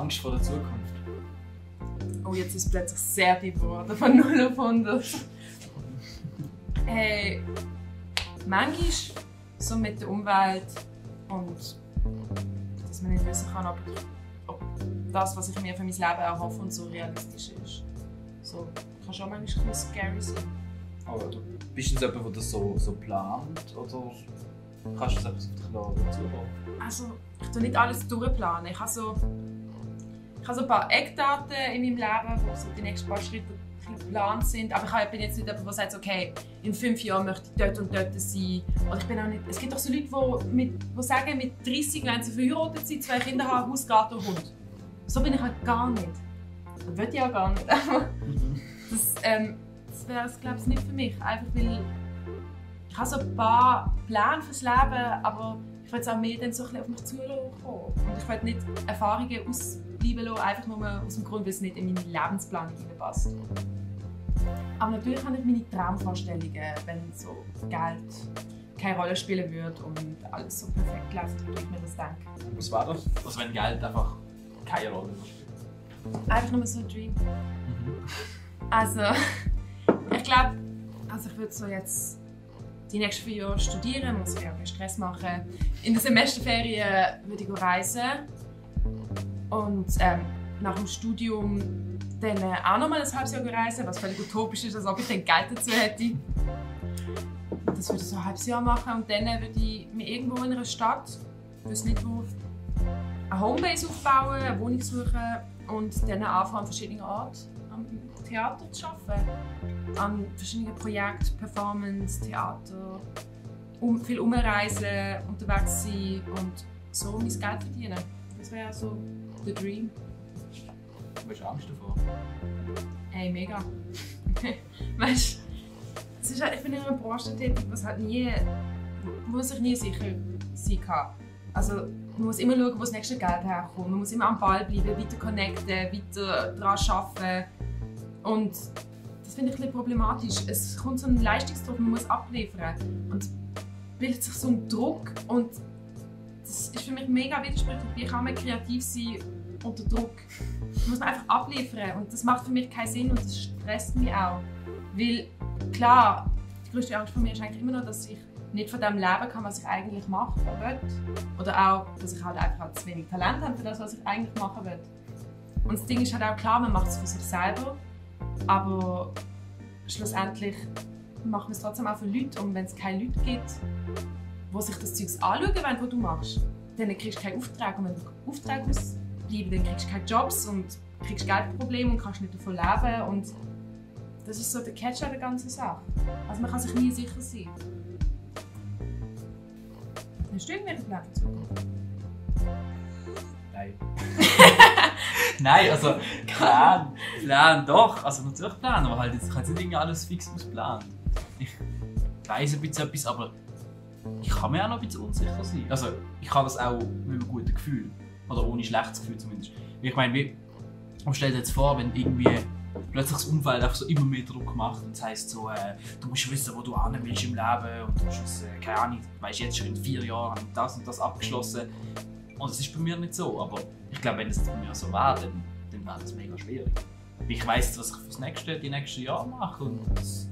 Angst vor der Zukunft? Oh, jetzt ist es plötzlich sehr deep geworden, von 0 auf 100. Hey, manchmal so mit der Umwelt und dass man nicht wissen kann, ob das, was ich mir für mein Leben erhoffe, und so realistisch ist. So, kann schon manchmal ein bisschen scary sein. Aber du bist du jemand, der das so plant? Oder kannst du das etwas auf dich dazu bauen? Also, ich tue nicht alles durchplanen. Ich habe so ein paar Eckdaten in meinem Leben, wo so die nächsten paar Schritte geplant sind. Aber ich bin jetzt nicht jemand, der sagt, okay, in 5 Jahren möchte ich dort und dort sein. Oder ich bin auch nicht. Es gibt auch so Leute, die sagen, mit 30, wenn sie verheiratet sind, 2 Kinder haben, Haus, Garten und Hund. So bin ich halt gar nicht. Das will ich auch gar nicht. Das wäre es, glaube ich, nicht für mich. Einfach weil ich habe so ein paar Pläne fürs Leben, aber ich will es auch mehr dann so ein bisschen auf mich zukommen. Und ich will nicht Erfahrungen ausbleiben lassen, einfach nur aus dem Grund, weil es nicht in meine Lebensplanung hineinpasst. Aber natürlich habe ich meine Traumvorstellungen, wenn so Geld keine Rolle spielen würde und alles so perfekt läuft, wie ich mir das denke. Was war das? Also wenn Geld einfach keine Rolle spielt? Einfach nur so ein Dream. Also, ich glaube, ich würde so jetzt die nächsten 4 Jahre studieren, muss ich auch mehr Stress machen. In der Semesterferien würde ich reisen. Und nach dem Studium dann auch noch mal ein halbes Jahr reisen, was völlig utopisch ist, als ob ich dann Geld dazu hätte. Das würde ich so ein halbes Jahr machen und dann würde ich mir irgendwo in einer Stadt, ich weiß nicht wo, eine Homebase aufbauen, eine Wohnung suchen und dann anfangen, an verschiedenen Orten am Theater zu arbeiten. An verschiedenen Projekten, Performance, Theater, viel umreisen, unterwegs sein und so mein Geld verdienen. Das wäre so der Dream. Hast du Angst davor? Hey, mega. Weißt du, ich bin in einer Branche tätig, wo sich nie sicher sein kann. Also, man muss immer schauen, wo das nächste Geld herkommt. Man muss immer am Ball bleiben, weiter connecten, weiter daran arbeiten. Und das finde ich ein bisschen problematisch. Es kommt so ein Leistungsdruck, man muss abliefern. Und bildet sich so ein Druck. Und das ist für mich mega widersprüchlich. Wie kann man kreativ sein unter Druck? Das muss man einfach abliefern. Und das macht für mich keinen Sinn und das stresst mich auch. Weil, klar, die größte Angst von mir ist eigentlich immer noch, dass ich nicht von dem leben kann, was ich eigentlich machen will. Oder auch, dass ich halt einfach zu wenig Talent habe für das, was ich eigentlich machen will. Und das Ding ist halt auch klar, man macht es für sich selber. Aber schlussendlich macht man es trotzdem auch für Leute. Und wenn es keine Leute gibt, die sich das Zeug anschauen wollen, was du machst, dann kriegst du keinen Auftrag. Und wenn du Aufträge ausbleiben, dann kriegst du keine Jobs und kriegst Geldprobleme und kannst nicht davon leben. Und das ist so der Catch an der ganzen Sache. Also man kann sich nie sicher sein. Hast du irgendwelche Pläne in Zukunft? Nein. Nein, also Plan doch. Also natürlich Plan, aber halt jetzt, ich habe jetzt nicht alles fix ausplanen. Ich weiss ein bisschen etwas, aber ich kann mir auch noch ein bisschen unsicher sein. Also ich kann das auch mit einem guten Gefühl. Oder ohne schlechtes Gefühl zumindest. Ich meine, stell dir jetzt vor, wenn irgendwie plötzlich das Umfeld einfach so immer mehr Druck macht und das heisst so, du musst wissen, wo du hin willst im Leben und du musst wissen, keine Ahnung, du weißt jetzt schon in 4 Jahren und das abgeschlossen. Und das ist bei mir nicht so, aber ich glaube, wenn es bei mir so wäre, dann wäre das mega schwierig. Ich weiss, was ich die nächsten Jahre mache und das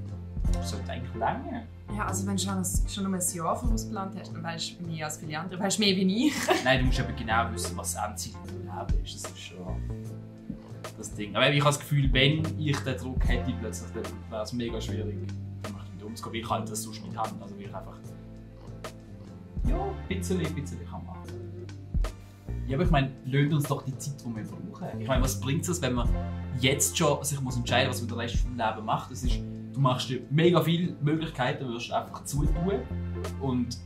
sollte eigentlich lange. Ja, also wenn du schon um ein Jahr vorausgeplant hast, dann weißt du mehr als viele andere, weißt du mehr wie ich. Nein, du musst eben genau wissen, was das Endziel im Leben ist. Das ist schon das Ding. Aber ich habe das Gefühl, wenn ich den Druck hätte, plötzlich, dann wäre es mega schwierig, damit umzugehen. Weil ich halt das sonst nicht habe. Also weil ich einfach ja, ein bisschen kann machen. Ja, aber ich meine, löhnt uns doch die Zeit, die wir brauchen. Ich meine, was bringt es, wenn man jetzt schon sich muss entscheiden muss, was man den Rest des Lebens macht? Das ist, du machst dir mega viele Möglichkeiten, du wirst einfach zutun. Und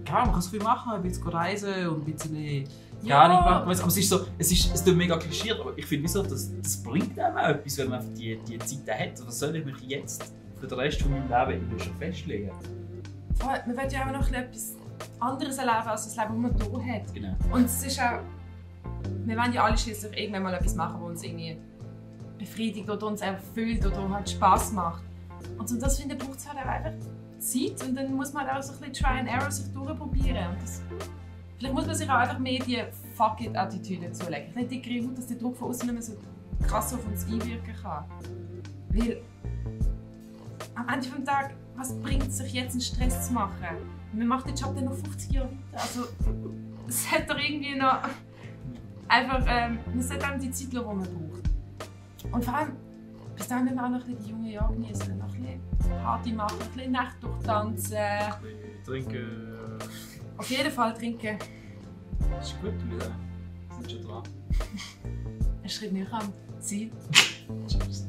klar, man kann so viel machen, ein bisschen reisen und ein bisschen gar nicht machen. Aber es ist so, es ist mega klischiert, aber ich finde, das bringt einem auch etwas, wenn man einfach die Zeit hat. Was soll ich mich jetzt für den Rest von meinem Leben irgendwie schon festlegen? Man will ja auch noch etwas anderes erleben als das Leben, das man hier hat. Genau. Und es ist auch, wir wollen ja alle schließlich irgendwann mal etwas machen, das uns irgendwie befriedigt oder uns erfüllt oder halt Spass macht. Und um das zu finden, braucht es halt auch einfach Zeit und dann muss man halt auch so ein bisschen Try and Error sich durchprobieren. Und das Vielleicht muss man sich auch einfach mehr die Fuck-it-Attitüde zulegen. Ich habe die Gefühl, dass der Druck von außen nicht mehr so krass auf uns einwirken kann. Weil am Ende des Tages, was bringt es sich jetzt einen Stress zu machen? Man macht den Job dann noch 50 Jahre weiter. Also, es hat doch irgendwie noch einfach, man sollte einem die Zeit lassen, die man braucht. Und vor allem, bis dahin müssen wir auch noch ein bisschen die jungen Jahre genießen. Noch ein bisschen Party machen, ein bisschen Nacht durchtanzen. Ein bisschen trinken. Auf jeden Fall trinken. Das ist gut, wir sind schon dran. Ein Schritt näher am Ziel. Tschüss.